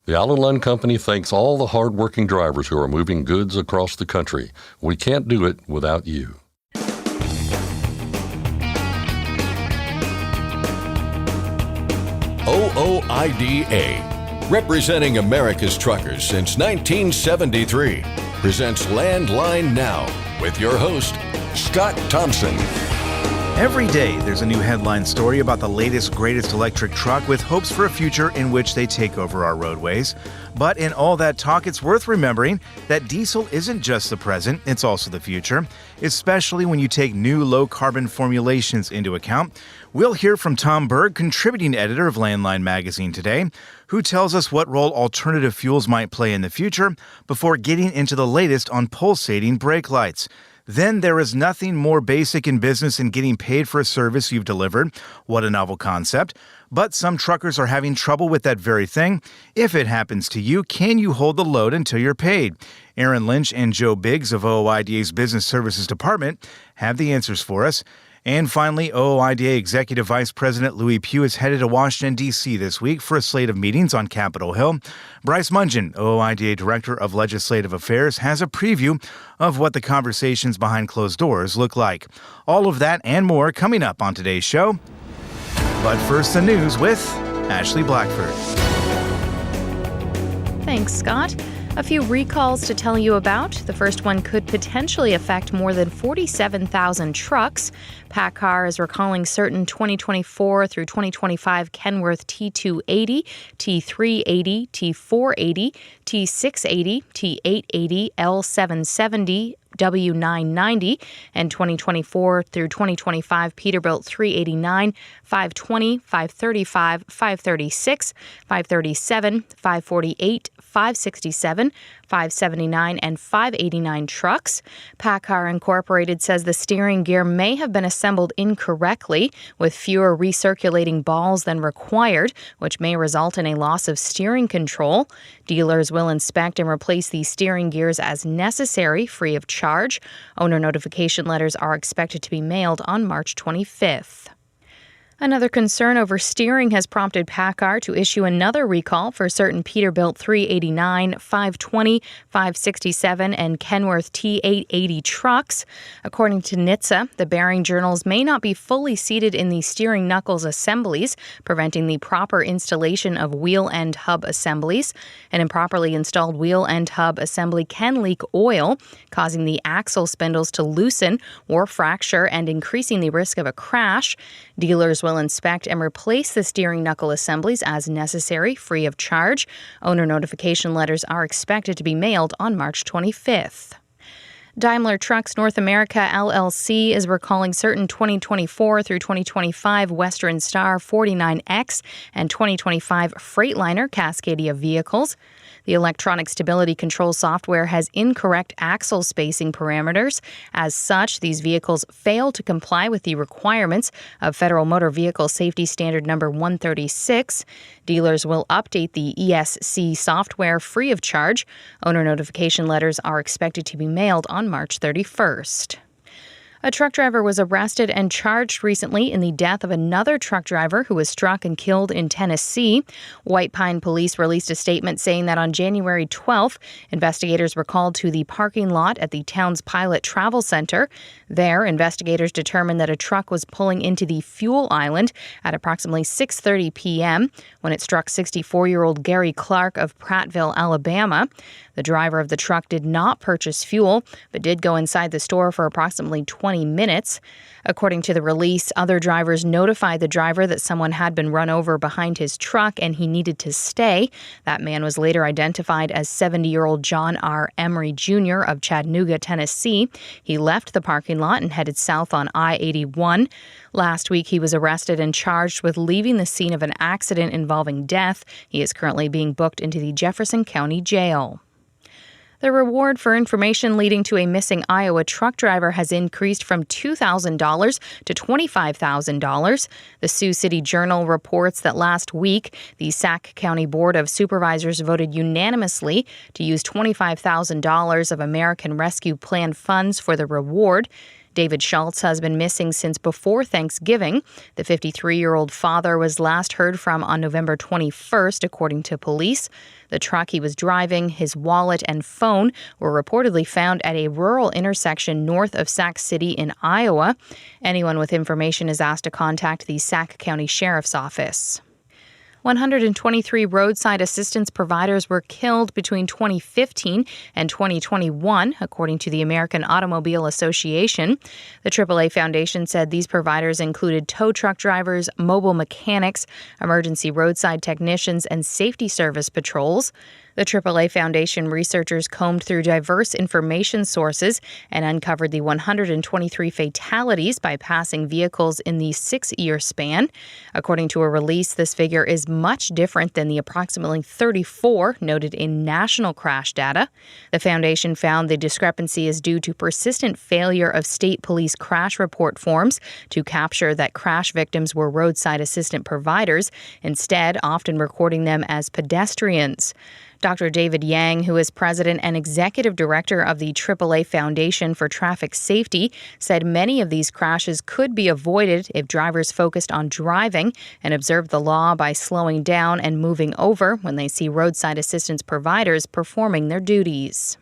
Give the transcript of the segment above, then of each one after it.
The Allen Line Company thanks all the hard-working drivers who are moving goods across the country. We can't do it without you. OOIDA, representing America's truckers since 1973, presents Landline Now with your host, Scott Thompson. Every day, there's a new headline story about the latest, greatest electric truck with hopes for a future in which they take over our roadways. But in all that talk, it's worth remembering that diesel isn't just the present, it's also the future, especially when you take new low-carbon formulations into account. We'll hear from Tom Berg, contributing editor of Landline magazine today, who tells us what role alternative fuels might play in the future before getting into the latest on pulsating brake lights. Then there is nothing more basic in business than getting paid for a service you've delivered. What a novel concept. But some truckers are having trouble with that very thing. If it happens to you, can you hold the load until you're paid? Aaron Lynch and Joe Biggs of OOIDA's Business Services Department have the answers for us. And finally, OOIDA Executive Vice President Louis Pugh is headed to Washington, D.C. this week for a slate of meetings on Capitol Hill. Bryce Mungin, OOIDA Director of Legislative Affairs, has a preview of what the conversations behind closed doors look like. All of that and more coming up on today's show. But first, the news with Ashley Blackford. Thanks, Scott. A few recalls to tell you about. The first one could potentially affect more than 47,000 trucks. PACCAR is recalling certain 2024 through 2025 Kenworth T280, T380, T480, T680, T880, L770, W990, and 2024 through 2025 Peterbilt 389, 520, 535, 536, 537, 548, 567, 579, and 589 trucks. PACCAR Incorporated says the steering gear may have been assembled incorrectly with fewer recirculating balls than required, which may result in a loss of steering control. Dealers will inspect and replace these steering gears as necessary, free of charge. Owner notification letters are expected to be mailed on March 25th. Another concern over steering has prompted PACCAR to issue another recall for certain Peterbilt 389, 520, 567, and Kenworth T880 trucks. According to NHTSA, the bearing journals may not be fully seated in the steering knuckles assemblies, preventing the proper installation of wheel and hub assemblies. An improperly installed wheel and hub assembly can leak oil, causing the axle spindles to loosen or fracture and increasing the risk of a crash. Dealers will inspect and replace the steering knuckle assemblies as necessary, free of charge. Owner notification letters are expected to be mailed on March 25th. Daimler Trucks North America LLC is recalling certain 2024 through 2025 Western Star 49X and 2025 Freightliner Cascadia vehicles. The electronic stability control software has incorrect axle spacing parameters. As such, these vehicles fail to comply with the requirements of Federal Motor Vehicle Safety Standard number 136. Dealers will update the ESC software free of charge. Owner notification letters are expected to be mailed on March 31st. A truck driver was arrested and charged recently in the death of another truck driver who was struck and killed in Tennessee. White Pine Police released a statement saying that on January 12th, investigators were called to the parking lot at the town's Pilot Travel Center. There, investigators determined that a truck was pulling into the fuel island at approximately 6:30 p.m. when it struck 64-year-old Gary Clark of Prattville, Alabama. The driver of the truck did not purchase fuel, but did go inside the store for approximately 20 minutes. According to the release, other drivers notified the driver that someone had been run over behind his truck and he needed to stay. That man was later identified as 70-year-old John R. Emery Jr. of Chattanooga, Tennessee. He left the parking lot and headed south on I-81. Last week, he was arrested and charged with leaving the scene of an accident involving death. He is currently being booked into the Jefferson County Jail. The reward for information leading to a missing Iowa truck driver has increased from $2,000 to $25,000. The Sioux City Journal reports that last week, the Sac County Board of Supervisors voted unanimously to use $25,000 of American Rescue Plan funds for the reward. David Schultz has been missing since before Thanksgiving. The 53-year-old father was last heard from on November 21st, according to police. The truck he was driving, his wallet, and phone were reportedly found at a rural intersection north of Sac City in Iowa. Anyone with information is asked to contact the Sac County Sheriff's Office. 123 roadside assistance providers were killed between 2015 and 2021, according to the American Automobile Association. The AAA Foundation said these providers included tow truck drivers, mobile mechanics, emergency roadside technicians, and safety service patrols. The AAA Foundation researchers combed through diverse information sources and uncovered the 123 fatalities by passing vehicles in the 6-year span. According to a release, this figure is much different than the approximately 34 noted in national crash data. The foundation found the discrepancy is due to persistent failure of state police crash report forms to capture that crash victims were roadside assistant providers, instead often recording them as pedestrians. Dr. David Yang, who is president and executive director of the AAA Foundation for Traffic Safety, said many of these crashes could be avoided if drivers focused on driving and observed the law by slowing down and moving over when they see roadside assistance providers performing their duties.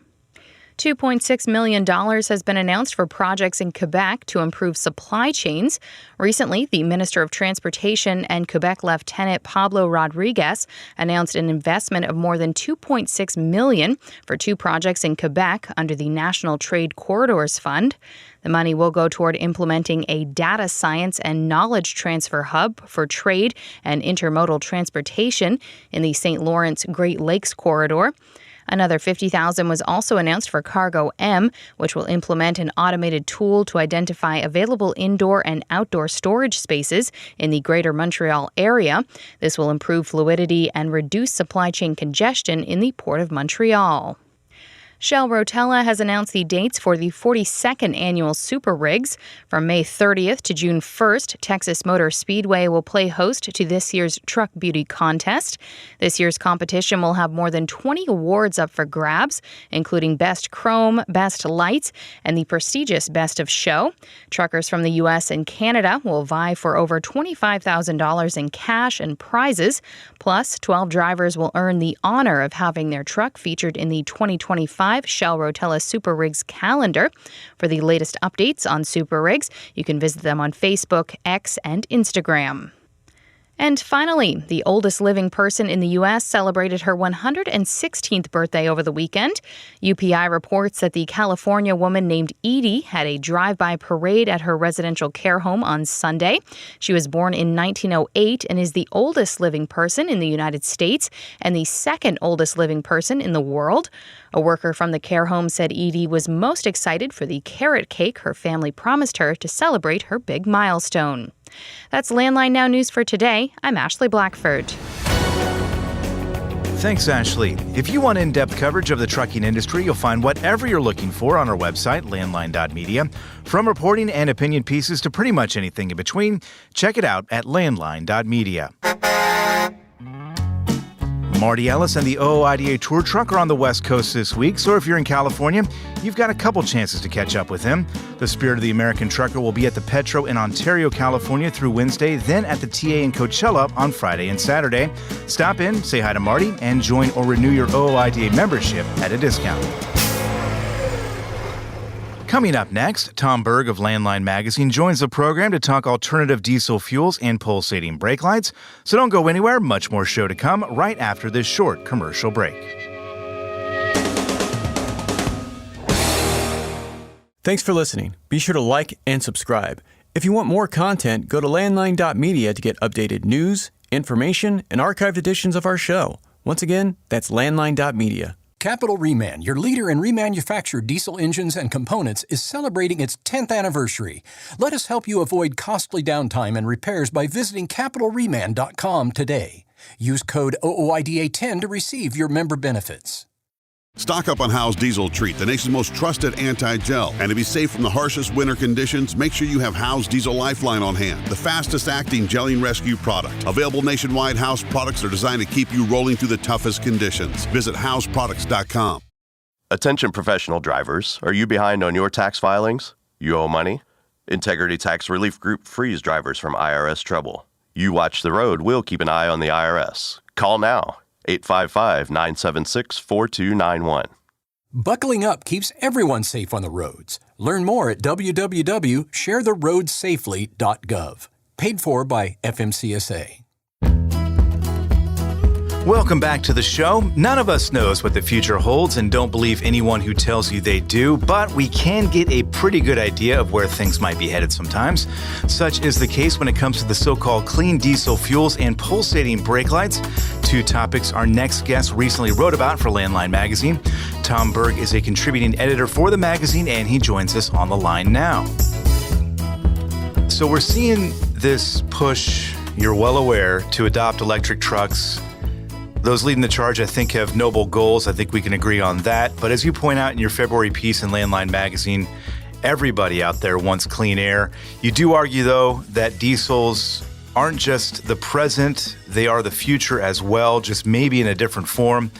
$2.6 million has been announced for projects in Quebec to improve supply chains. Recently, the Minister of Transportation and Quebec Lieutenant Pablo Rodriguez announced an investment of more than $2.6 million for 2 projects in Quebec under the National Trade Corridors Fund. The money will go toward implementing a data science and knowledge transfer hub for trade and intermodal transportation in the St. Lawrence Great Lakes corridor. Another $50,000 was also announced for Cargo M, which will implement an automated tool to identify available indoor and outdoor storage spaces in the Greater Montreal area. This will improve fluidity and reduce supply chain congestion in the Port of Montreal. Shell Rotella has announced the dates for the 42nd annual Super Rigs. From May 30th to June 1st, Texas Motor Speedway will play host to this year's Truck Beauty Contest. This year's competition will have more than 20 awards up for grabs, including Best Chrome, Best Lights, and the prestigious Best of Show. Truckers from the U.S. and Canada will vie for over $25,000 in cash and prizes. Plus, 12 drivers will earn the honor of having their truck featured in the 2025 Shell Rotella Super Rigs calendar. For the latest updates on Super Rigs, you can visit them on Facebook, X, and Instagram. And finally, the oldest living person in the U.S. celebrated her 116th birthday over the weekend. UPI reports that the California woman named Edie had a drive-by parade at her residential care home on Sunday. She was born in 1908 and is the oldest living person in the United States and the second oldest living person in the world. A worker from the care home said Edie was most excited for the carrot cake her family promised her to celebrate her big milestone. That's Landline Now News for today. I'm Ashley Blackford. Thanks, Ashley. If you want in-depth coverage of the trucking industry, you'll find whatever you're looking for on our website, landline.media. From reporting and opinion pieces to pretty much anything in between, check it out at landline.media. Marty Ellis and the OOIDA Tour Truck are on the West Coast this week, so if you're in California, you've got a couple chances to catch up with him. The Spirit of the American Trucker will be at the Petro in Ontario, California through Wednesday, then at the TA in Coachella on Friday and Saturday. Stop in, say hi to Marty, and join or renew your OOIDA membership at a discount. Coming up next, Tom Berg of Landline Magazine joins the program to talk alternative diesel fuels and pulsating brake lights. So don't go anywhere, much more show to come right after this short commercial break. Thanks for listening. Be sure to like and subscribe. If you want more content, go to landline.media to get updated news, information, and archived editions of our show. Once again, that's landline.media. Capital Reman, your leader in remanufactured diesel engines and components, is celebrating its 10th anniversary. Let us help you avoid costly downtime and repairs by visiting capitalreman.com today. Use code OOIDA10 to receive your member benefits. Stock up on Howe's Diesel Treat, the nation's most trusted anti-gel. And to be safe from the harshest winter conditions, make sure you have Howe's Diesel Lifeline on hand, the fastest-acting gelling rescue product. Available nationwide, Howe's products are designed to keep you rolling through the toughest conditions. Visit howesproducts.com. Attention professional drivers, are you behind on your tax filings? You owe money? Integrity Tax Relief Group frees drivers from IRS trouble. You watch the road, we'll keep an eye on the IRS. Call now, 855-976-4291. Buckling up keeps everyone safe on the roads. Learn more at www.sharetheroadsafely.gov. Paid for by FMCSA. Welcome back to the show. None of us knows what the future holds and don't believe anyone who tells you they do, but we can get a pretty good idea of where things might be headed sometimes. Such is the case when it comes to the so-called clean diesel fuels and pulsating brake lights, two topics our next guest recently wrote about for Landline magazine. Tom Berg is a contributing editor for the magazine, and he joins us on the line now. So we're seeing this push, you're well aware, to adopt electric trucks. Those leading the charge, I think, have noble goals. I think we can agree on that. But as you point out in your February piece in Landline magazine, everybody out there wants clean air. You do argue, though, that diesels aren't just the present, they are the future as well, just maybe in a different form.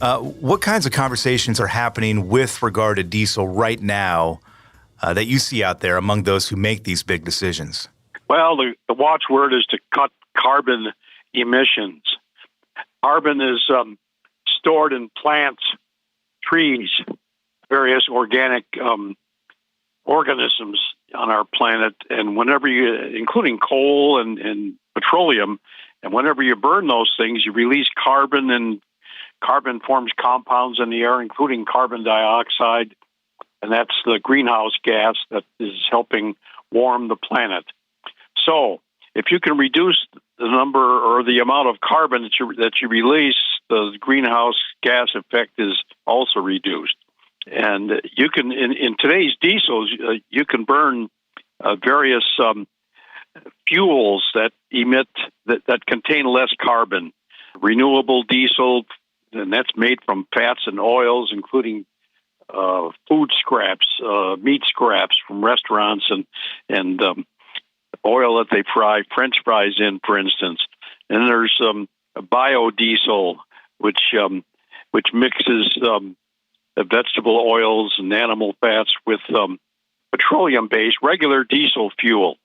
What kinds of conversations are happening with regard to diesel right now that you see out there among those who make these big decisions? Well, the watchword is to cut carbon emissions. Carbon is stored in plants, trees, various organic organisms on our planet, and whenever you, including coal and petroleum, and whenever you burn those things, you release carbon, and carbon forms compounds in the air, including carbon dioxide, and that's the greenhouse gas that is helping warm the planet. So, if you can reduce the number or the amount of carbon that you release, the greenhouse gas effect is also reduced. And you can, in today's diesels, you can burn various fuels that emit that contain less carbon. Renewable diesel, and that's made from fats and oils, including food scraps, meat scraps from restaurants, and oil that they fry French fries in, for instance. And there's biodiesel, which mixes vegetable oils and animal fats with petroleum-based regular diesel fuel.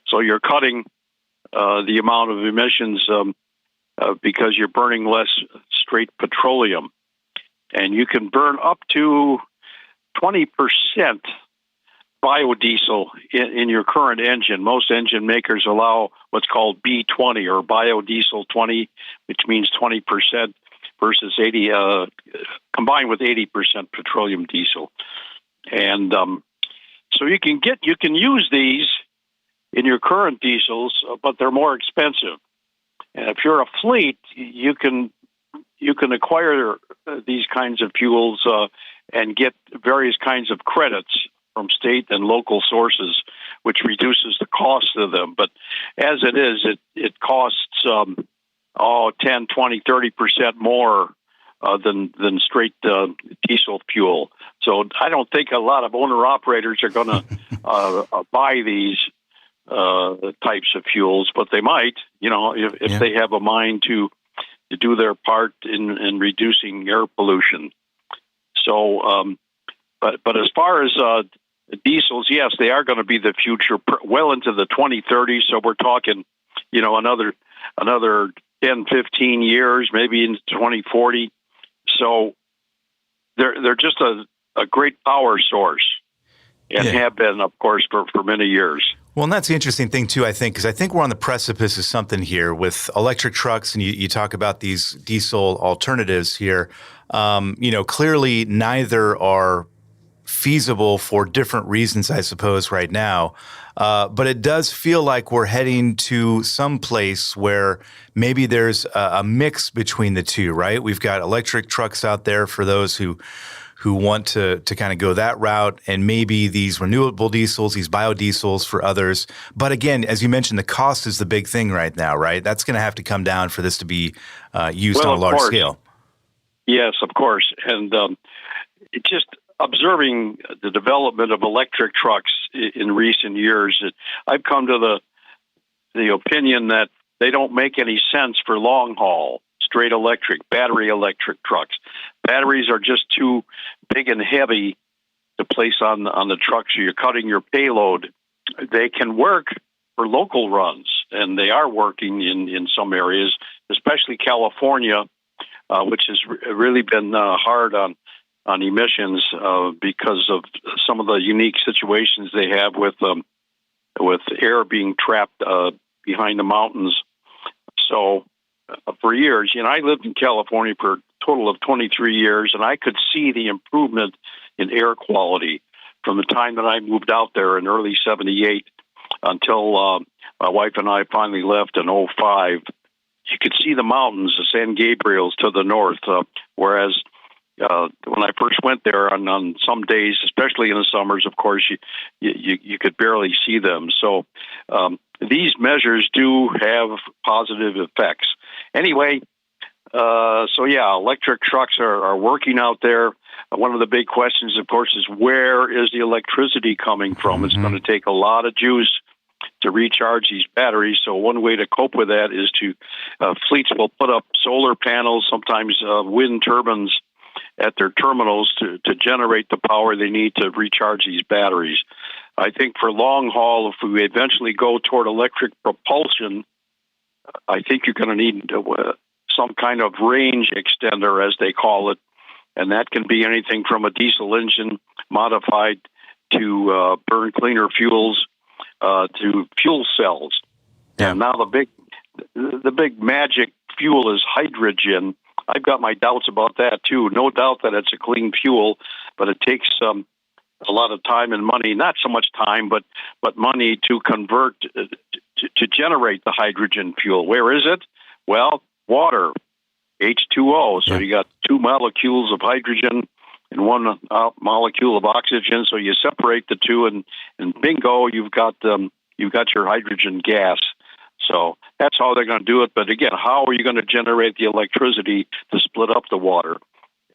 So you're cutting the amount of emissions because you're burning less straight petroleum. And you can burn up to 20% biodiesel in your current engine. Most engine makers allow what's called B20 or biodiesel 20, which means 20% versus 80, combined with 80% petroleum diesel. And so you can use these in your current diesels, but they're more expensive. And if you're a fleet, you can acquire these kinds of fuels and get various kinds of credits from state and local sources, which reduces the cost of them. But as it is, it costs 10, 20, 30% more than straight diesel fuel. So I don't think a lot of owner-operators are going to buy these types of fuels, but they might, if they have a mind to do their part in reducing air pollution. So, but as far as diesels, yes, they are going to be the future well into the 2030s. So we're talking, another 10, 15 years, maybe into 2040. So they're just a great power source and have been, of course, for many years. Well, and that's the interesting thing, too, I think, because I think we're on the precipice of something here with electric trucks, and you talk about these diesel alternatives here. Clearly neither are feasible for different reasons, I suppose, right now. But it does feel like we're heading to some place where maybe there's a mix between the two, right? We've got electric trucks out there for those who want to kind of go that route, and maybe these renewable diesels, these biodiesels for others. But again, as you mentioned, the cost is the big thing right now, right? That's going to have to come down for this to be used on a large scale. Yes, of course. And it just observing the development of electric trucks in recent years, I've come to the opinion that they don't make any sense for long haul, straight electric, battery electric trucks. Batteries are just too big and heavy to place on the truck, so you're cutting your payload. They can work for local runs, and they are working in some areas, especially California, which has really been hard on emissions because of some of the unique situations they have with air being trapped behind the mountains. So for years, I lived in California for a total of 23 years, and I could see the improvement in air quality from the time that I moved out there in early '78 until my wife and I finally left in '05. You could see the mountains, the San Gabriels to the north, whereas when I first went there on some days, especially in the summers, of course, you could barely see them. So these measures do have positive effects. Anyway, electric trucks are working out there. One of the big questions, of course, is where is the electricity coming from? It's going to take a lot of juice to recharge these batteries. So one way to cope with that is fleets will put up solar panels, sometimes wind turbines at their terminals to generate the power they need to recharge these batteries. I think for long haul, if we eventually go toward electric propulsion, I think you're going to need some kind of range extender, as they call it, and that can be anything from a diesel engine modified to burn cleaner fuels to fuel cells. Yeah. And now the big magic fuel is hydrogen. I've got my doubts about that too. No doubt that it's a clean fuel, but it takes a lot of time and money. Not so much time, but money to convert to generate the hydrogen fuel. Where is it? Well, water, H2O. So you got two molecules of hydrogen and one molecule of oxygen. So you separate the two, and bingo, you've got your hydrogen gas. So that's how they're going to do it. But again, how are you going to generate the electricity to split up the water?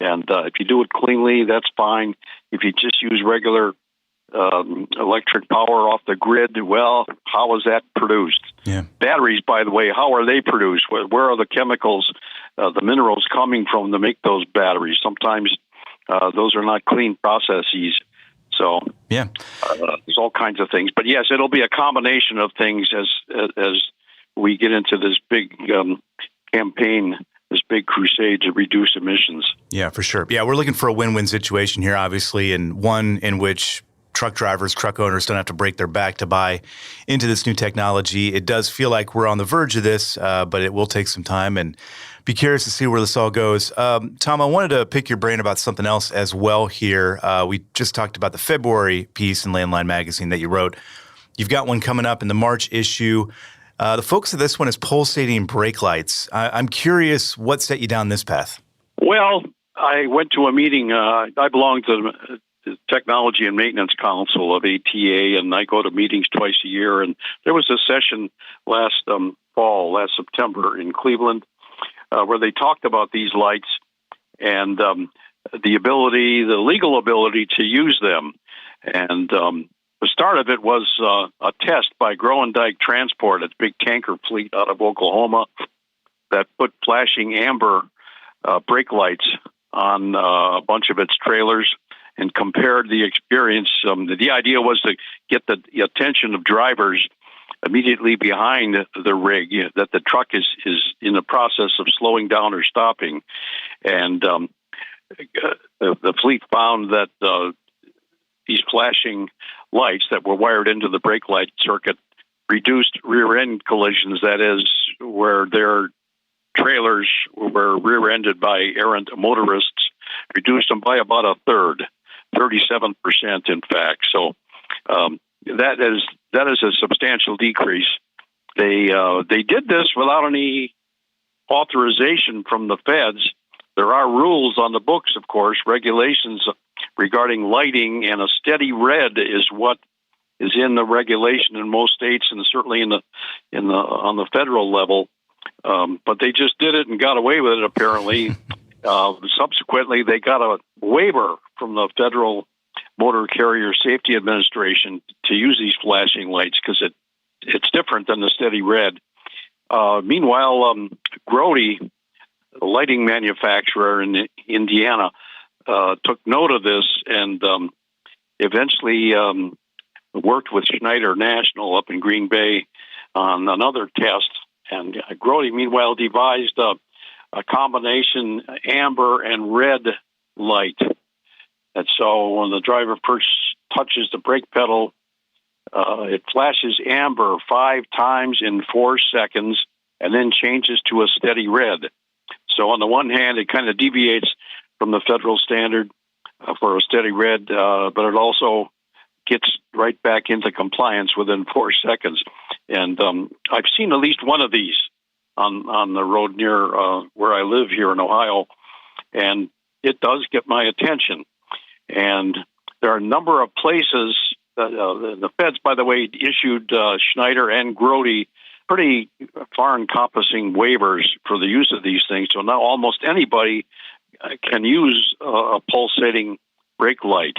And if you do it cleanly, that's fine. If you just use regular electric power off the grid, well, how is that produced? Yeah. Batteries, by the way, how are they produced? Where are the chemicals, the minerals coming from to make those batteries? Sometimes those are not clean processes. So there's all kinds of things. But yes, it'll be a combination of things as we get into this big campaign, this big crusade to reduce emissions. Yeah, for sure. Yeah, we're looking for a win-win situation here, obviously, and one in which truck drivers, truck owners don't have to break their back to buy into this new technology. It does feel like we're on the verge of this, but it will take some time, and be curious to see where this all goes. Tom, I wanted to pick your brain about something else as well here. We just talked about the February piece in Landline Magazine that you wrote. You've got one coming up in the March issue. The focus of this one is pulsating brake lights. I'm curious what set you down this path. Well, I went to a meeting. I belong to the Technology and Maintenance Council of ATA, and I go to meetings twice a year. And there was a session last September in Cleveland, where they talked about these lights and the legal ability to use them. And the start of it was a test by Groendyke Transport, a big tanker fleet out of Oklahoma, that put flashing amber brake lights on a bunch of its trailers and compared the experience. The idea was to get the attention of drivers immediately behind the rig, that the truck is in the process of slowing down or stopping. And the fleet found that these flashing lights that were wired into the brake light circuit reduced rear-end collisions, that is, where their trailers were rear-ended by errant motorists, reduced them by about a third, 37%, in fact. So that is a substantial decrease. They did this without any authorization from the feds. There are rules on the books, of course, regulations regarding lighting, and a steady red is what is in the regulation in most states, and certainly on the federal level. But they just did it and got away with it, apparently. Subsequently, they got a waiver from the Federal Motor Carrier Safety Administration to use these flashing lights because it's different than the steady red. Meanwhile, Grody, the lighting manufacturer in Indiana, took note of this, and eventually worked with Schneider National up in Green Bay on another test. And Grody, meanwhile, devised a combination amber and red light. And so when the driver first touches the brake pedal, it flashes amber 5 times in 4 seconds and then changes to a steady red. So on the one hand, it kind of deviates from the federal standard for a steady red, but it also gets right back into compliance within 4 seconds. And I've seen at least one of these on the road near where I live here in Ohio, and it does get my attention. And there are a number of places. The feds, by the way, issued Schneider and Grody pretty far-encompassing waivers for the use of these things. So now almost anybody can use a pulsating brake light.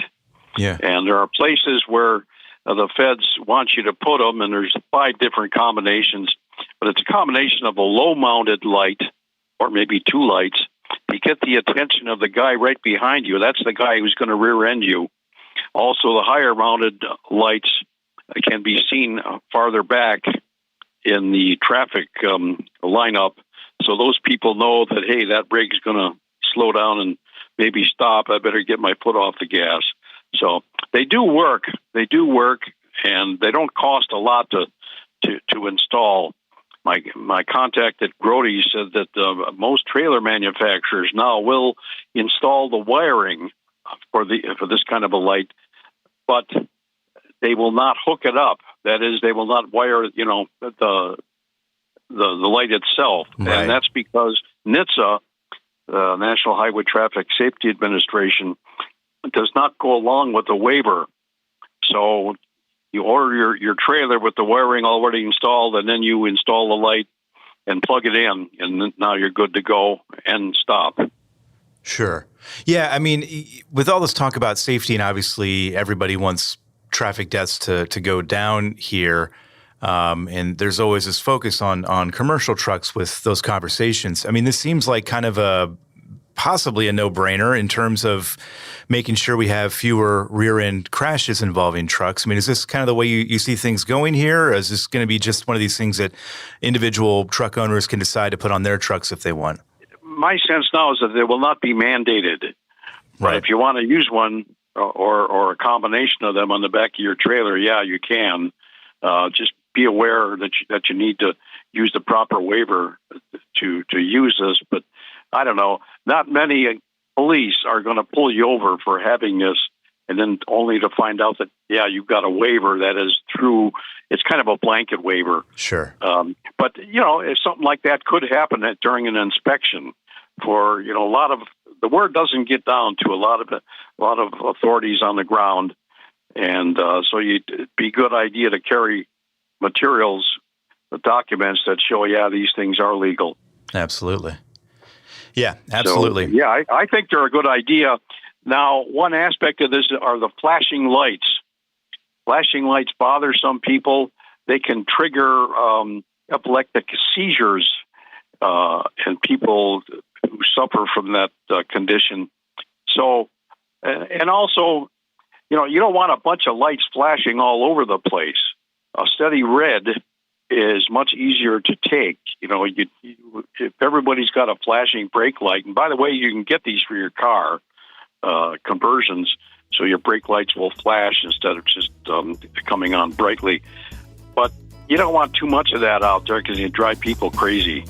Yeah. And there are places where the feds want you to put them, and there's 5 different combinations. But it's a combination of a low-mounted light, or maybe 2 lights, to get the attention of the guy right behind you. That's the guy who's going to rear-end you. Also, the higher-mounted lights can be seen farther back in the traffic lineup. So those people know that, hey, that brake is going to slow down and maybe stop. I better get my foot off the gas. So they do work. They do work, and they don't cost a lot to install. My contact at Grody said that most trailer manufacturers now will install the wiring for this kind of a light, but they will not hook it up. That is, they will not wire, the light itself, right. And that's because NHTSA, the National Highway Traffic Safety Administration, does not go along with the waiver. So you order your trailer with the wiring already installed, and then you install the light and plug it in, and now you're good to go and stop. Sure. Yeah, I mean, with all this talk about safety, and obviously everybody wants traffic deaths to go down here, and there's always this focus on commercial trucks with those conversations. I mean, this seems like kind of possibly a no-brainer in terms of making sure we have fewer rear-end crashes involving trucks. I mean, is this kind of the way you see things going here, or is this going to be just one of these things that individual truck owners can decide to put on their trucks if they want? My sense now is that they will not be mandated. Right. But if you want to use one or a combination of them on the back of your trailer, yeah, you can. Just be aware that you need to use the proper waiver to use this. But I don't know. Not many police are going to pull you over for having this, and then only to find out that, yeah, you've got a waiver that is through. It's kind of a blanket waiver. Sure. But, if something like that could happen during an inspection, for, a lot of the word doesn't get down to a lot of authorities on the ground. And so it'd be a good idea to carry materials, the documents that show, yeah, these things are legal. Absolutely. Yeah, absolutely. So, yeah, I think they're a good idea. Now, one aspect of this are the flashing lights. Flashing lights bother some people. They can trigger epileptic seizures in people who suffer from that condition. So, and also, you don't want a bunch of lights flashing all over the place. A steady red is much easier to take. If everybody's got a flashing brake light, and by the way, you can get these for your car, conversions, so your brake lights will flash instead of just coming on brightly. But you don't want too much of that out there because you drive people crazy.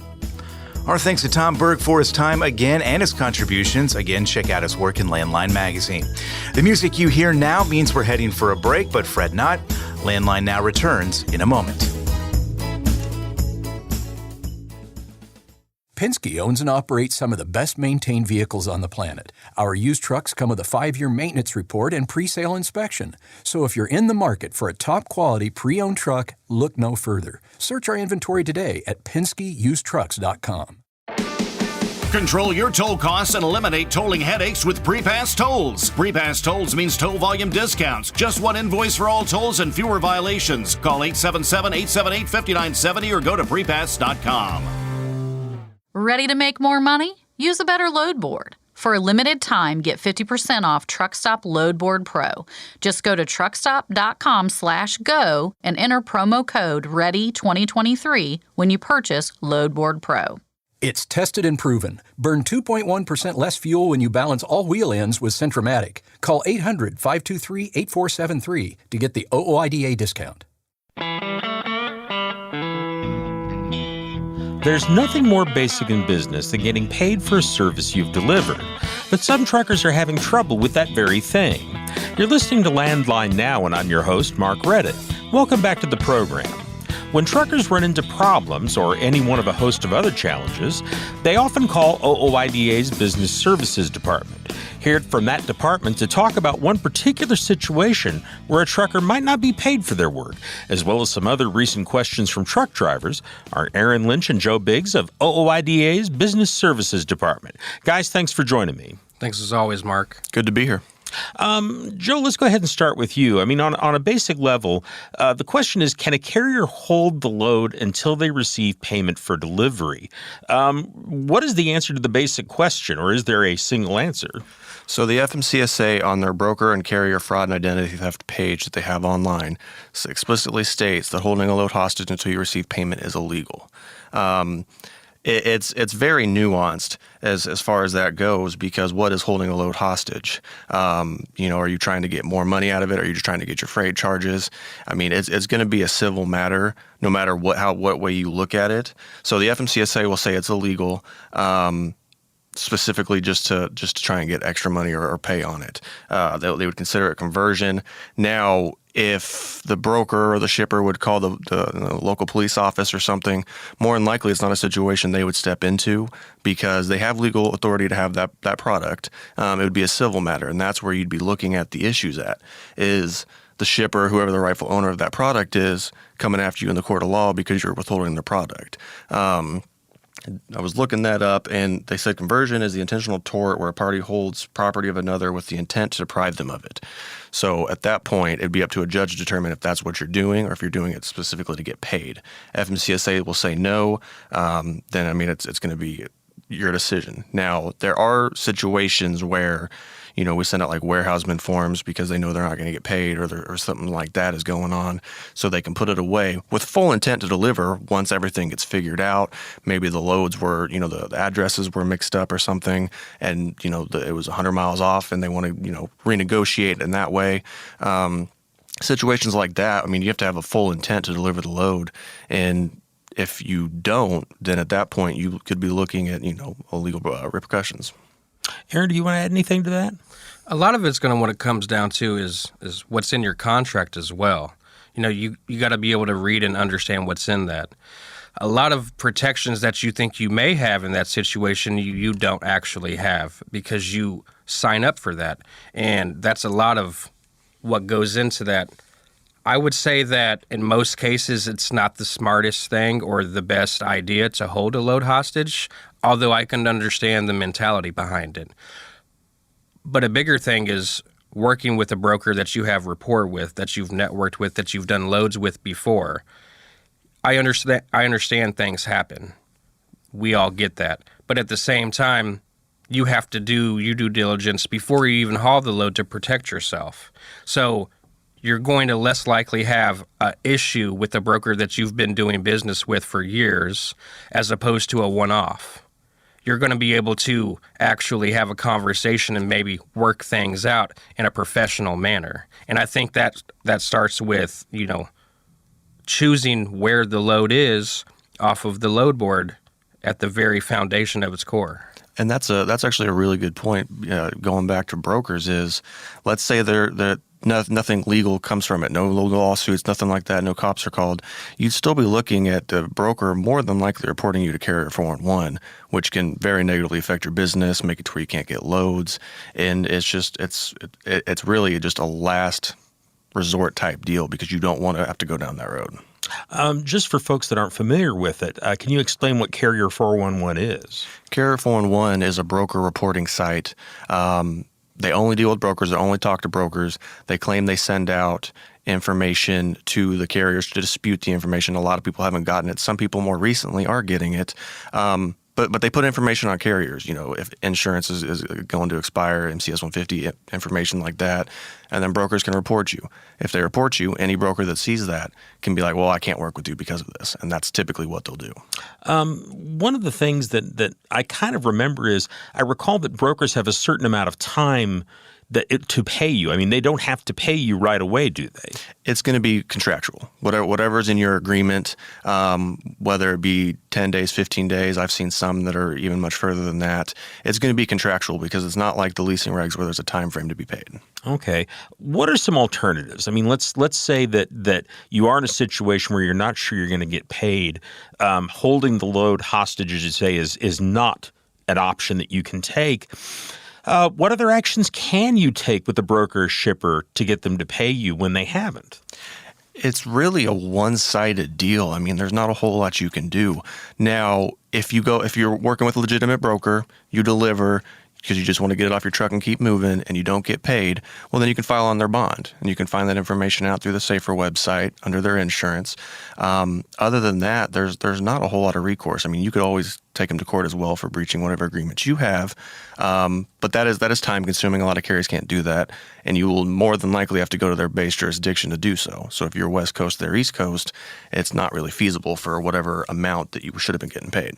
Our thanks to Tom Berg for his time again and his contributions. Again, check out his work in Landline Magazine. The music you hear now means we're heading for a break, but fret not. Landline Now returns in a moment. Penske owns and operates some of the best-maintained vehicles on the planet. Our used trucks come with a 5-year maintenance report and pre-sale inspection. So if you're in the market for a top-quality pre-owned truck, look no further. Search our inventory today at PenskeUsedTrucks.com. Control your toll costs and eliminate tolling headaches with Prepass Tolls. Prepass Tolls means toll volume discounts. Just one invoice for all tolls and fewer violations. Call 877-878-5970 or go to Prepass.com. Ready to make more money? Use a better load board. For a limited time, get 50% off TruckStop Loadboard Pro. Just go to truckstop.com/go and enter promo code READY2023 when you purchase Loadboard Pro. It's tested and proven. Burn 2.1% less fuel when you balance all wheel ends with Centromatic. Call 800-523-8473 to get the OOIDA discount. There's nothing more basic in business than getting paid for a service you've delivered. But some truckers are having trouble with that very thing. You're listening to Landline Now, and I'm your host, Mark Redditt. Welcome back to the program. When truckers run into problems or any one of a host of other challenges, they often call OOIDA's Business Services Department. Hear from that department to talk about one particular situation where a trucker might not be paid for their work, as well as some other recent questions from truck drivers, are Aaron Lynch and Joe Biggs of OOIDA's Business Services Department. Guys, thanks for joining me. Thanks as always, Mark. Good to be here. Joe, let's go ahead and start with you. I mean, on a basic level, the question is, can a carrier hold the load until they receive payment for delivery? What is the answer to the basic question, or is there a single answer? So the FMCSA on their broker and carrier fraud and identity theft page that they have online explicitly states that holding a load hostage until you receive payment is illegal. It's very nuanced as far as that goes, because what is holding a load hostage? Are you trying to get more money out of it? Are you just trying to get your freight charges? I mean, it's going to be a civil matter no matter what way you look at it. So the FMCSA will say it's illegal, specifically just to try and get extra money or pay on it. They would consider it conversion. Now, if the broker or the shipper would call the local police office or something, more than likely it's not a situation they would step into because they have legal authority to have that product. It would be a civil matter, and that's where you'd be looking at the issues at, is the shipper, whoever the rightful owner of that product is, coming after you in the court of law because you're withholding their product. I was looking that up, and they said conversion is the intentional tort where a party holds property of another with the intent to deprive them of it. So at that point, it'd be up to a judge to determine if that's what you're doing or if you're doing it specifically to get paid. FMCSA will say no. Then, I mean, it's going to be your decision. Now, there are situations where we send out like warehouseman forms because they know they're not going to get paid or something like that is going on, so they can put it away with full intent to deliver once everything gets figured out. Maybe the loads were, the addresses were mixed up or something, and, it was 100 miles off and they want to, renegotiate in that way. Situations like that, I mean, you have to have a full intent to deliver the load, and if you don't, then at that point you could be looking at, illegal repercussions. Aaron, do you want to add anything to that? A lot of it's going to, what it comes down to is what's in your contract as well. You got to be able to read and understand what's in that. A lot of protections that you think you may have in that situation, you don't actually have because you sign up for that. And that's a lot of what goes into that. I would say that in most cases, it's not the smartest thing or the best idea to hold a load hostage, although I can understand the mentality behind it. But a bigger thing is working with a broker that you have rapport with, that you've networked with, that you've done loads with before. I understand things happen. We all get that. But at the same time, you have to do your due diligence before you even haul the load to protect yourself. So you're going to less likely have an issue with a broker that you've been doing business with for years as opposed to a one-off. You're going to be able to actually have a conversation and maybe work things out in a professional manner. And I think that starts with, choosing where the load is off of the load board at the very foundation of its core. And that's actually a really good point. Going back to brokers, is let's say nothing legal comes from it, no lawsuits, nothing like that, no cops are called. You'd still be looking at the broker more than likely reporting you to Carrier 411, which can very negatively affect your business, make it to where you can't get loads, and it's really just a last resort type deal because you don't want to have to go down that road. Just for folks that aren't familiar with it, can you explain what Carrier 411 is? Carrier 411 is a broker reporting site. They only deal with brokers. They only talk to brokers. They claim they send out information to the carriers to dispute the information. A lot of people haven't gotten it. Some people more recently are getting it. But But they put information on carriers, if insurance is going to expire, MCS 150, information like that, and then brokers can report you. If they report you, any broker that sees that can be like, well, I can't work with you because of this, and that's typically what they'll do. One of the things that I kind of remember is I recall that brokers have a certain amount of time to pay you. I mean, they don't have to pay you right away, do they? It's going to be contractual. Whatever's in your agreement, whether it be 10 days, 15 days, I've seen some that are even much further than that. It's going to be contractual because it's not like the leasing regs where there's a time frame to be paid. Okay. What are some alternatives? I mean, let's say that you are in a situation where you're not sure you're going to get paid. Holding the load hostage, as you say, is not an option that you can take. What other actions can you take with the broker or shipper to get them to pay you when they haven't? It's really a one-sided deal. I mean, there's not a whole lot you can do. Now, if you're working with a legitimate broker, you deliver because you just want to get it off your truck and keep moving, and you don't get paid, well, then you can file on their bond, and you can find that information out through the Safer website under their insurance. Other than that, there's not a whole lot of recourse. I mean, you could always take them to court as well for breaching whatever agreements you have, but that is time-consuming. A lot of carriers can't do that, and you will more than likely have to go to their base jurisdiction to do so. So if you're West Coast, they're East Coast, it's not really feasible for whatever amount that you should have been getting paid.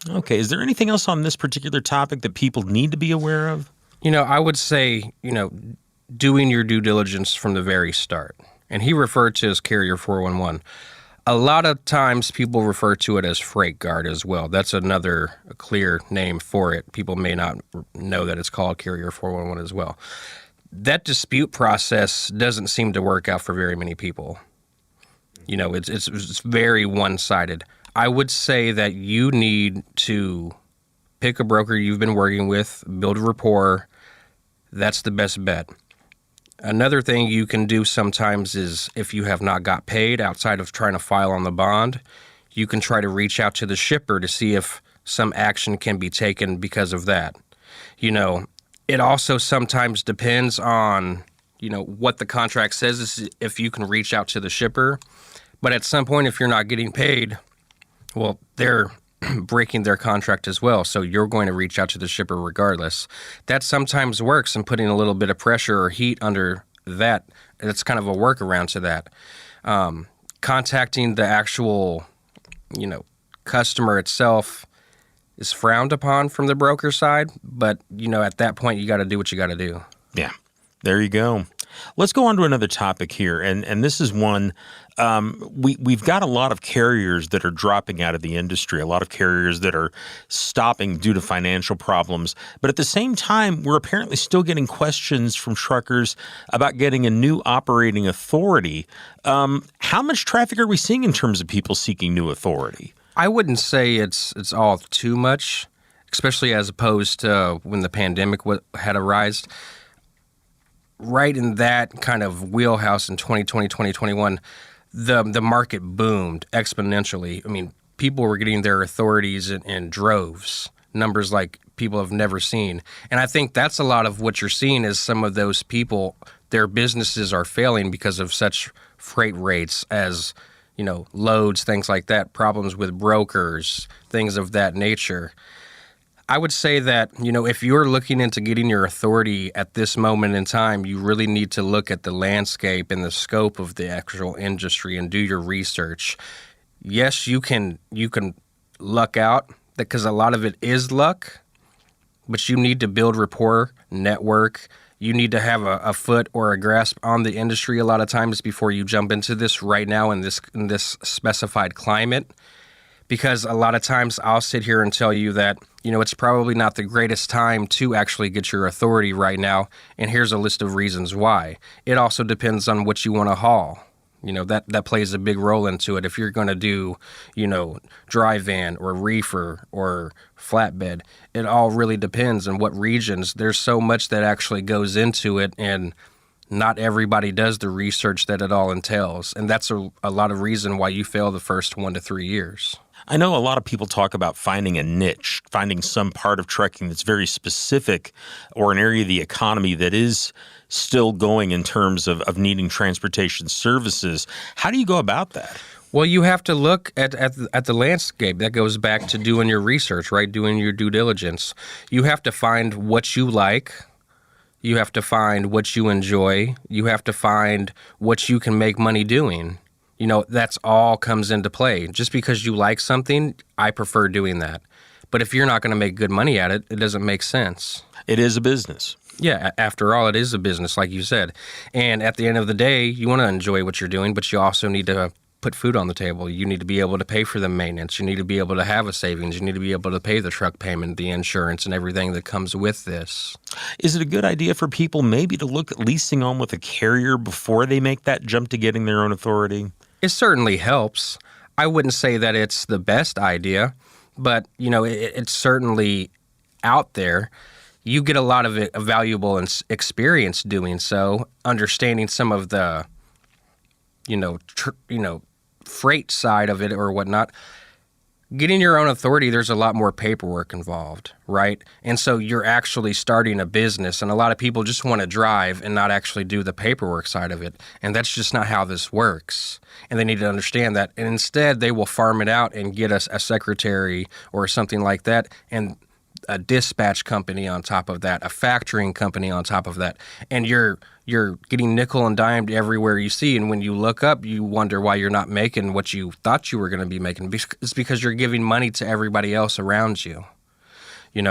Okay. Is there anything else on this particular topic that people need to be aware of? I would say, doing your due diligence from the very start. And he referred to as Carrier 411. A lot of times people refer to it as Freight Guard as well. That's another clear name for it. People may not know that it's called Carrier 411 as well. That dispute process doesn't seem to work out for very many people. It's very one-sided. I would say that you need to pick a broker you've been working with, build a rapport. That's the best bet. Another thing you can do sometimes is if you have not got paid outside of trying to file on the bond, you can try to reach out to the shipper to see if some action can be taken because of that. It also sometimes depends on, what the contract says is if you can reach out to the shipper. But at some point, if you're not getting paid, well, they're breaking their contract as well, so you're going to reach out to the shipper regardless. That sometimes works, and putting a little bit of pressure or heat under that, it's kind of a workaround to that. Contacting the actual, customer itself is frowned upon from the broker side, but, at that point, you got to do what you got to do. Yeah, there you go. Let's go on to another topic here, and this is one we've got a lot of carriers that are dropping out of the industry, a lot of carriers that are stopping due to financial problems. But at the same time, we're apparently still getting questions from truckers about getting a new operating authority. How much traffic are we seeing in terms of people seeking new authority? I wouldn't say it's all too much, especially as opposed to when the pandemic had arisen. Right in that kind of wheelhouse in 2020, 2021, the market boomed exponentially. I mean, people were getting their authorities in droves, numbers like people have never seen. And I think that's a lot of what you're seeing is some of those people, their businesses are failing because of such freight rates as, loads, things like that, problems with brokers, things of that nature. I would say that, if you're looking into getting your authority at this moment in time, you really need to look at the landscape and the scope of the actual industry and do your research. Yes, you can luck out because a lot of it is luck, but you need to build rapport, network. You need to have a foot or a grasp on the industry a lot of times before you jump into this right now in this specified climate. Because a lot of times I'll sit here and tell you that, it's probably not the greatest time to actually get your authority right now. And here's a list of reasons why. It also depends on what you want to haul. That plays a big role into it. If you're going to do, dry van or reefer or flatbed, it all really depends on what regions. There's so much that actually goes into it, and not everybody does the research that it all entails. And that's a lot of reason why you fail the first 1 to 3 years. I know a lot of people talk about finding a niche, finding some part of trucking that's very specific or an area of the economy that is still going in terms of needing transportation services. How do you go about that? Well, you have to look at the landscape. That goes back to doing your research, right? Doing your due diligence. You have to find what you like. You have to find what you enjoy. You have to find what you can make money doing. That's all comes into play. Just because you like something, I prefer doing that. But if you're not going to make good money at it, it doesn't make sense. It is a business. Yeah, after all, it is a business, like you said. And at the end of the day, you want to enjoy what you're doing, but you also need to put food on the table. You need to be able to pay for the maintenance. You need to be able to have a savings. You need to be able to pay the truck payment, the insurance, and everything that comes with this. Is it a good idea for people maybe to look at leasing on with a carrier before they make that jump to getting their own authority? It certainly helps. I wouldn't say that it's the best idea, but, it's certainly out there. You get a lot of valuable experience doing so, understanding some of the, freight side of it or whatnot. Getting your own authority, there's a lot more paperwork involved, right? And so you're actually starting a business, and a lot of people just want to drive and not actually do the paperwork side of it. And that's just not how this works. And they need to understand that. And instead, they will farm it out and get us a secretary or something like that, and a dispatch company on top of that, a factoring company on top of that. And you're getting nickel and dimed everywhere you see. And when you look up, you wonder why you're not making what you thought you were going to be making. It's because you're giving money to everybody else around you.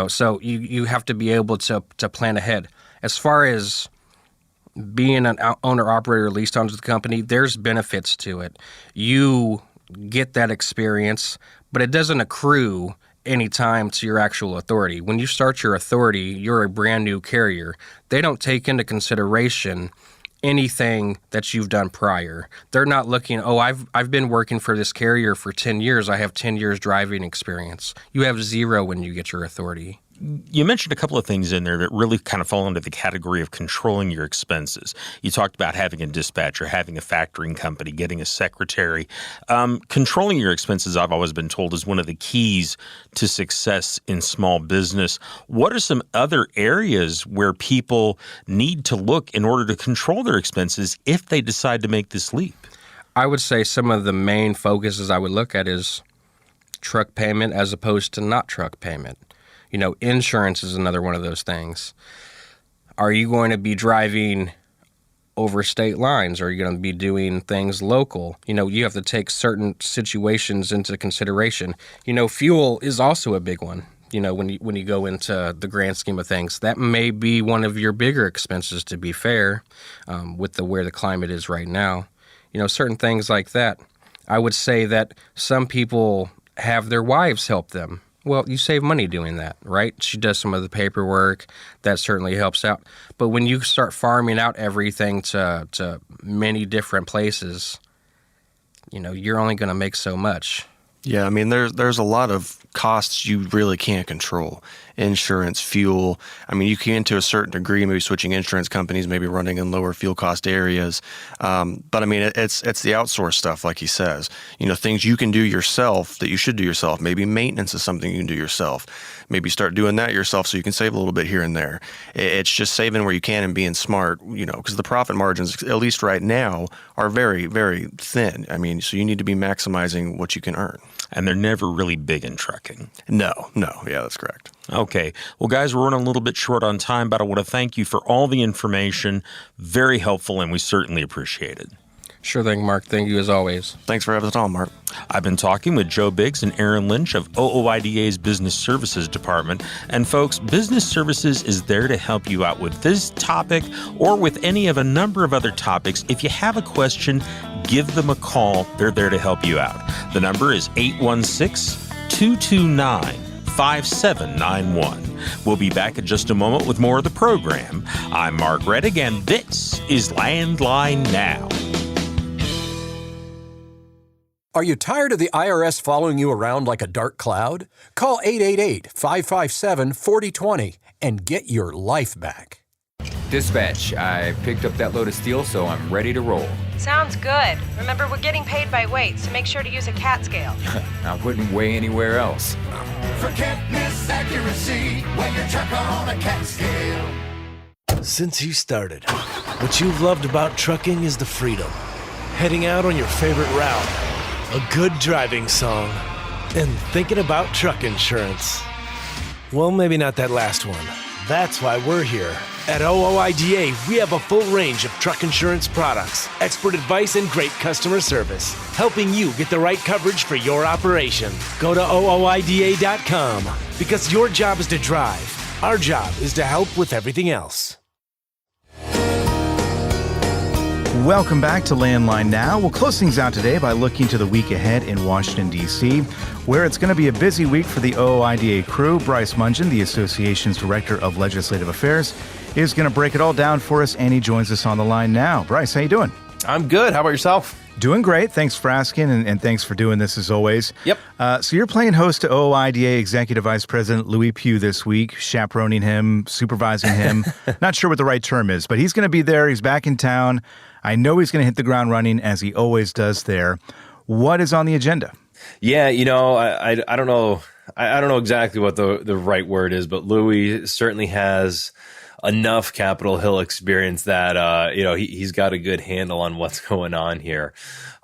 So you have to be able to plan ahead. As far as being an owner-operator leased onto the company, there's benefits to it. You get that experience, but it doesn't accrue any time to your actual authority. When you start your authority, you're a brand new carrier. They don't take into consideration anything that you've done prior. They're not looking, I've been working for this carrier for 10 years. I have 10 years driving experience. You have 0 when you get your authority. You mentioned a couple of things in there that really kind of fall into the category of controlling your expenses. You talked about having a dispatcher, having a factoring company, getting a secretary. Controlling your expenses, I've always been told, is one of the keys to success in small business. What are some other areas where people need to look in order to control their expenses if they decide to make this leap? I would say some of the main focuses I would look at is truck payment as opposed to not truck payment. Insurance is another one of those things. Are you going to be driving over state lines? Are you going to be doing things local? You have to take certain situations into consideration. Fuel is also a big one. When you go into the grand scheme of things, that may be one of your bigger expenses, to be fair, with where the climate is right now. Certain things like that. I would say that some people have their wives help them. Well, you save money doing that, right? She does some of the paperwork. That certainly helps out. But when you start farming out everything to many different places, you're only going to make so much. Yeah, I mean, there's a lot of costs you really can't control. Insurance, fuel. I mean, you can to a certain degree, maybe switching insurance companies, maybe running in lower fuel cost areas. But I mean, it's the outsourced stuff, like he says. Things you can do yourself that you should do yourself. Maybe maintenance is something you can do yourself. Maybe start doing that yourself so you can save a little bit here and there. It's just saving where you can and being smart, because the profit margins, at least right now, are very, very thin. I mean, so you need to be maximizing what you can earn. And they're never really big in trucking. No. Yeah, that's correct. Okay. Well, guys, we're running a little bit short on time, but I want to thank you for all the information. Very helpful, and we certainly appreciate it. Sure thing, Mark. Thank you as always. Thanks for having us on, Mark. I've been talking with Joe Biggs and Aaron Lynch of OOIDA's Business Services Department. And folks, Business Services is there to help you out with this topic or with any of a number of other topics. If you have a question, give them a call. They're there to help you out. The number is 816-229-5791. We'll be back in just a moment with more of the program. I'm Mark Reddick, and this is Landline Now. Are you tired of the IRS following you around like a dark cloud? Call 888-557-4020 and get your life back. Dispatch, I picked up that load of steel, so I'm ready to roll. Sounds good. Remember, we're getting paid by weight, so make sure to use a CAT scale. I wouldn't weigh anywhere else. Forget misaccuracy when you're truck on a CAT scale. Since you started, what you've loved about trucking is the freedom. Heading out on your favorite route a good driving song, and thinking about truck insurance. Well, maybe not that last one. That's why we're here. At OOIDA, we have a full range of truck insurance products, expert advice, and great customer service, helping you get the right coverage for your operation. Go to OOIDA.com, because your job is to drive. Our job is to help with everything else. Welcome back to Landline Now. We'll close things out today by looking to the week ahead in Washington, D.C., where it's going to be a busy week for the OOIDA crew. Bryce Mungen, the association's Director of Legislative Affairs, is going to break it all down for us, and he joins us on the line now. Bryce, how you doing? I'm good. How about yourself? Doing great. Thanks for asking, and thanks for doing this as always. Yep. So you're playing host to OOIDA Executive Vice President Louis Pugh this week, chaperoning him, supervising him. Not sure what the right term is, but he's going to be there. He's back in town. I know he's going to hit the ground running, as he always does there. What is on the agenda? Yeah, you know, I don't know. I don't know exactly what the right word is, but Louis certainly has enough Capitol Hill experience that he's got a good handle on what's going on here.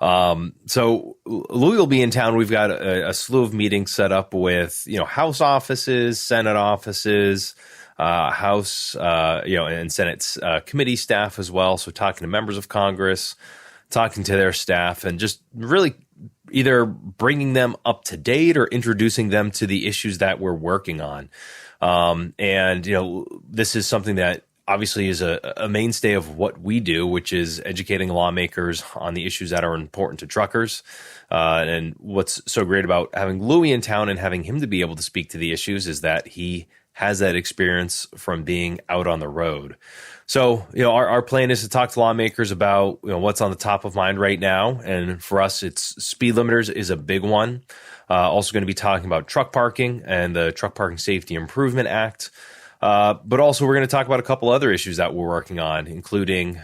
So Louis will be in town. We've got a slew of meetings set up with House offices, Senate offices, House and Senate committee staff as well. So talking to members of Congress, talking to their staff, and just really either bringing them up to date or introducing them to the issues that we're working on. This is something that obviously is a mainstay of what we do, which is educating lawmakers on the issues that are important to truckers. And what's so great about having Louis in town and having him to be able to speak to the issues is that he has that experience from being out on the road. So, our plan is to talk to lawmakers about what's on the top of mind right now. And for us, it's speed limiters is a big one. Also going to be talking about truck parking and the Truck Parking Safety Improvement Act. But also we're going to talk about a couple other issues that we're working on, including,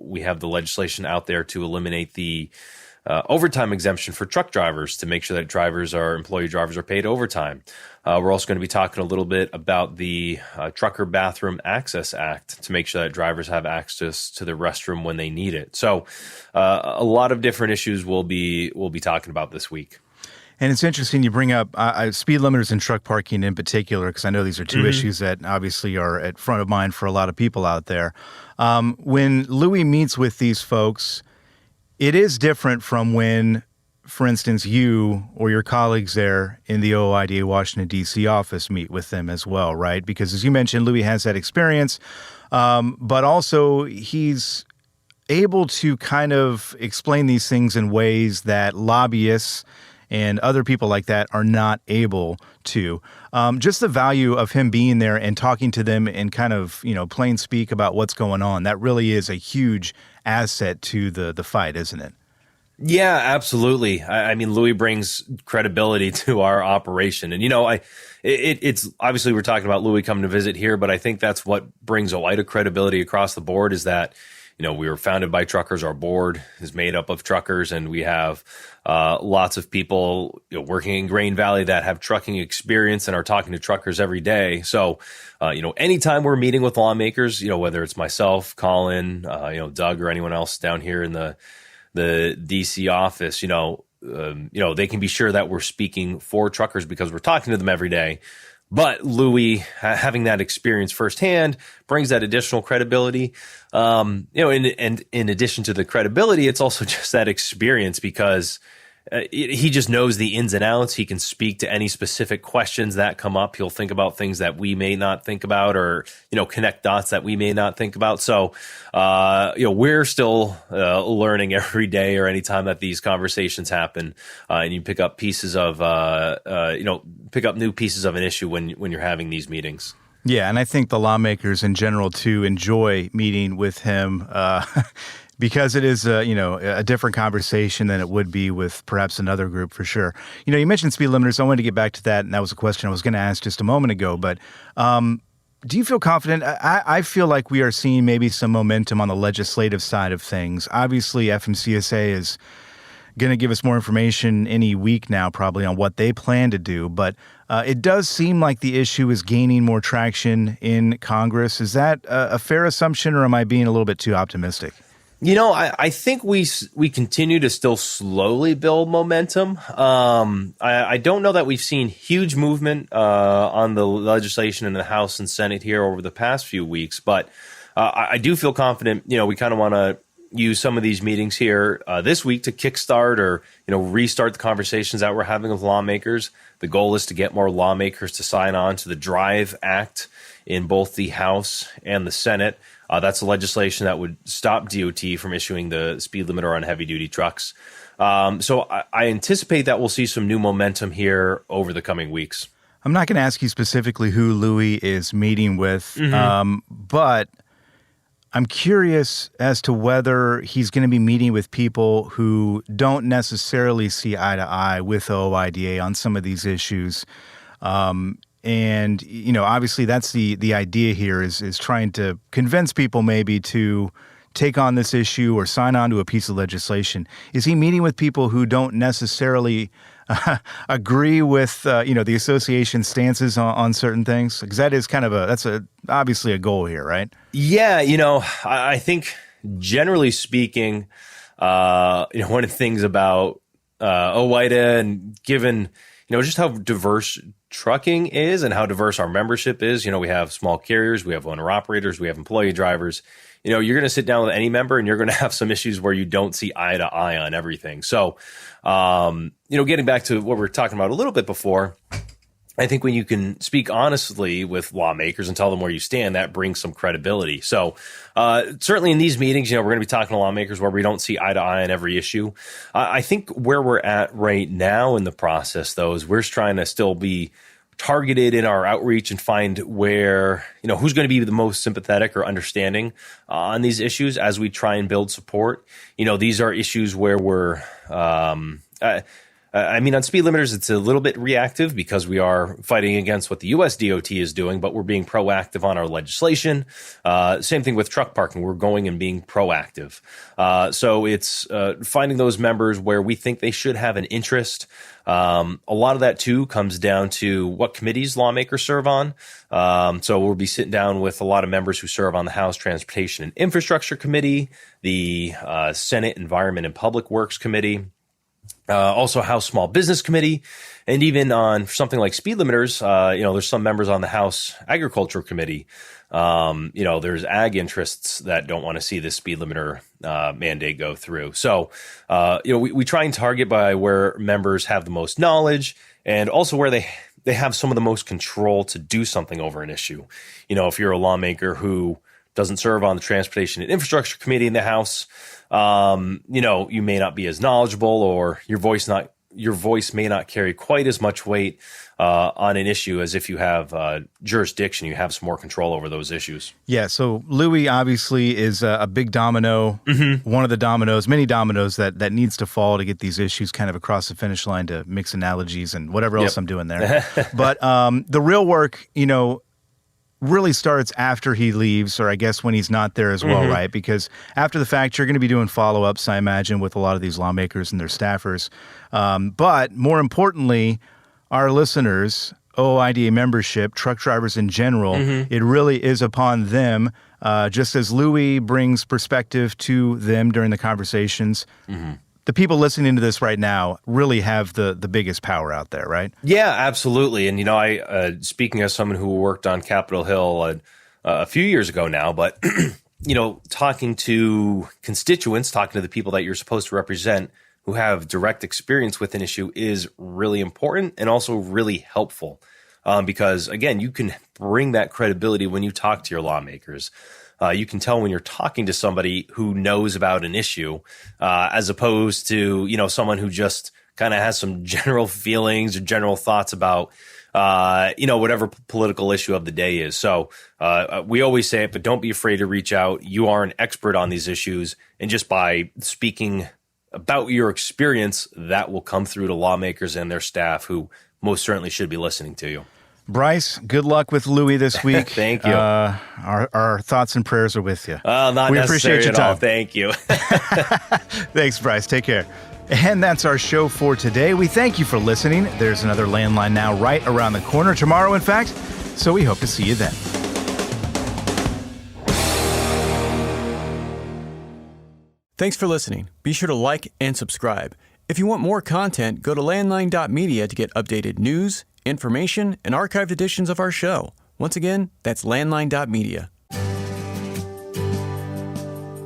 we have the legislation out there to eliminate the overtime exemption for truck drivers to make sure that employee drivers are paid overtime. We're also going to be talking a little bit about the Trucker Bathroom Access Act to make sure that drivers have access to the restroom when they need it. So a lot of different issues we'll be talking about this week. And it's interesting you bring up speed limiters and truck parking in particular, because I know these are two issues that obviously are at front of mind for a lot of people out there. When Louis meets with these folks, it is different from when, for instance, you or your colleagues there in the OOIDA Washington, D.C. office meet with them as well, right? Because as you mentioned, Louis has that experience, but also he's able to kind of explain these things in ways that lobbyists and other people like that are not able to. Just the value of him being there and talking to them and kind of, plain speak about what's going on, that really is a huge asset to the fight, isn't it? Yeah, absolutely. I mean, Louis brings credibility to our operation. And, it's obviously we're talking about Louis coming to visit here, but I think that's what brings OOIDA credibility across the board is that, we were founded by truckers. Our board is made up of truckers, and we have lots of people working in Grain Valley that have trucking experience and are talking to truckers every day. So, anytime we're meeting with lawmakers, whether it's myself, Colin, Doug, or anyone else down here in the DC office, they can be sure that we're speaking for truckers because we're talking to them every day. But Louis, having that experience firsthand, brings that additional credibility. And in addition to the credibility, it's also just that experience because he just knows the ins and outs. He can speak to any specific questions that come up. He'll think about things that we may not think about or, connect dots that we may not think about. So, we're still learning every day or anytime that these conversations happen. And you pick up pieces of, pick up new pieces of an issue when you're having these meetings. Yeah, and I think the lawmakers in general, too, enjoy meeting with him because it is, a different conversation than it would be with perhaps another group for sure. You mentioned speed limiters. I wanted to get back to that, and that was a question I was going to ask just a moment ago. But do you feel confident? I feel like we are seeing maybe some momentum on the legislative side of things. Obviously, FMCSA is going to give us more information any week now probably on what they plan to do. But it does seem like the issue is gaining more traction in Congress. Is that a fair assumption, or am I being a little bit too optimistic? I think we continue to still slowly build momentum. I don't know that we've seen huge movement on the legislation in the House and Senate here over the past few weeks, but I do feel confident. We kind of want to use some of these meetings here this week to kickstart or restart the conversations that we're having with lawmakers. The goal is to get more lawmakers to sign on to the DRIVE Act in both the House and the Senate. That's the legislation that would stop DOT from issuing the speed limiter on heavy-duty trucks. So I anticipate that we'll see some new momentum here over the coming weeks. I'm not going to ask you specifically who Louis is meeting with, but I'm curious as to whether he's going to be meeting with people who don't necessarily see eye to eye with OOIDA on some of these issues. And, obviously that's the idea here is trying to convince people maybe to take on this issue or sign on to a piece of legislation. Is he meeting with people who don't necessarily agree with, the association's stances on certain things? Because that is that's obviously a goal here, right? Yeah, I think generally speaking, one of the things about OOIDA and given, just how diverse trucking is and how diverse our membership is. We have small carriers, we have owner operators, we have employee drivers. You're going to sit down with any member and you're going to have some issues where you don't see eye to eye on everything. So, getting back to what we were talking about a little bit before, I think when you can speak honestly with lawmakers and tell them where you stand, that brings some credibility. So certainly in these meetings, we're going to be talking to lawmakers where we don't see eye to eye on every issue. I think where we're at right now in the process, though, is we're trying to still be targeted in our outreach and find where, who's going to be the most sympathetic or understanding on these issues as we try and build support. These are issues where we're, on speed limiters, it's a little bit reactive because we are fighting against what the U.S. DOT is doing, but we're being proactive on our legislation. Same thing with truck parking. We're going and being proactive. So it's finding those members where we think they should have an interest. A lot of that, too, comes down to what committees lawmakers serve on. So we'll be sitting down with a lot of members who serve on the House Transportation and Infrastructure Committee, the Senate Environment and Public Works Committee, also House Small Business Committee, and even on something like speed limiters, there's some members on the House Agriculture Committee. There's ag interests that don't want to see this speed limiter mandate go through. So, we try and target by where members have the most knowledge and also where they have some of the most control to do something over an issue. If you're a lawmaker who doesn't serve on the Transportation and Infrastructure Committee in the House, you may not be as knowledgeable, or your voice may not carry quite as much weight on an issue as if you have jurisdiction, you have some more control over those issues. Yeah, so Louis obviously is a big domino, one of the dominoes, many dominoes that needs to fall to get these issues kind of across the finish line, to mix analogies and whatever else I'm doing there. But the real work, really starts after he leaves, or I guess when he's not there as well, right? Because after the fact, you're going to be doing follow-ups, I imagine, with a lot of these lawmakers and their staffers. But more importantly, our listeners, OOIDA membership, truck drivers in general, it really is upon them, just as Louis brings perspective to them during the conversations. The people listening to this right now really have the biggest power out there, right? Yeah, absolutely. And, I speaking as someone who worked on Capitol Hill a few years ago now, but, talking to constituents, talking to the people that you're supposed to represent who have direct experience with an issue is really important and also really helpful. Because, again, you can bring that credibility when you talk to your lawmakers. You can tell when you're talking to somebody who knows about an issue, as opposed to, someone who just kind of has some general feelings or general thoughts about, whatever political issue of the day is. So we always say it, but don't be afraid to reach out. You are an expert on these issues. And just by speaking about your experience, that will come through to lawmakers and their staff who most certainly should be listening to you. Bryce, good luck with Louis this week. Thank you. Our thoughts and prayers are with you. Not we necessary appreciate your at time. all. Thank you. Thanks, Bryce. Take care. And that's our show for today. We thank you for listening. There's another Landline Now right around the corner tomorrow, in fact. So we hope to see you then. Thanks for listening. Be sure to like and subscribe. If you want more content, go to landline.media to get updated news, information, and archived editions of our show. Once again, that's landline.media.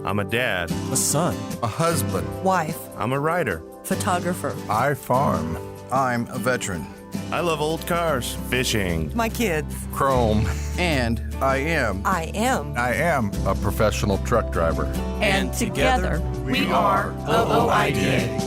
I'm a dad, a son, a husband, wife, I'm a writer, photographer. I farm. I'm a veteran. I love old cars, fishing, My kids. chrome, And I am a professional truck driver. And together, we are OOIDA.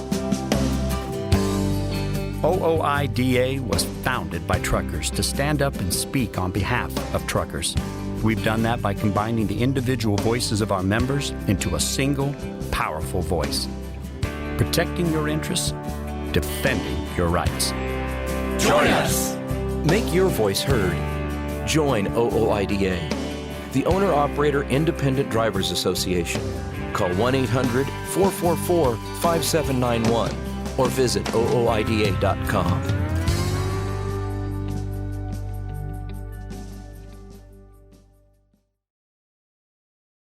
OOIDA was founded by truckers to stand up and speak on behalf of truckers. We've done that by combining the individual voices of our members into a single, powerful voice. Protecting your interests, defending your rights. Join us. Make your voice heard. Join OOIDA, the Owner-Operator Independent Drivers Association. Call 1-800-444-5791 or visit OOIDA.com.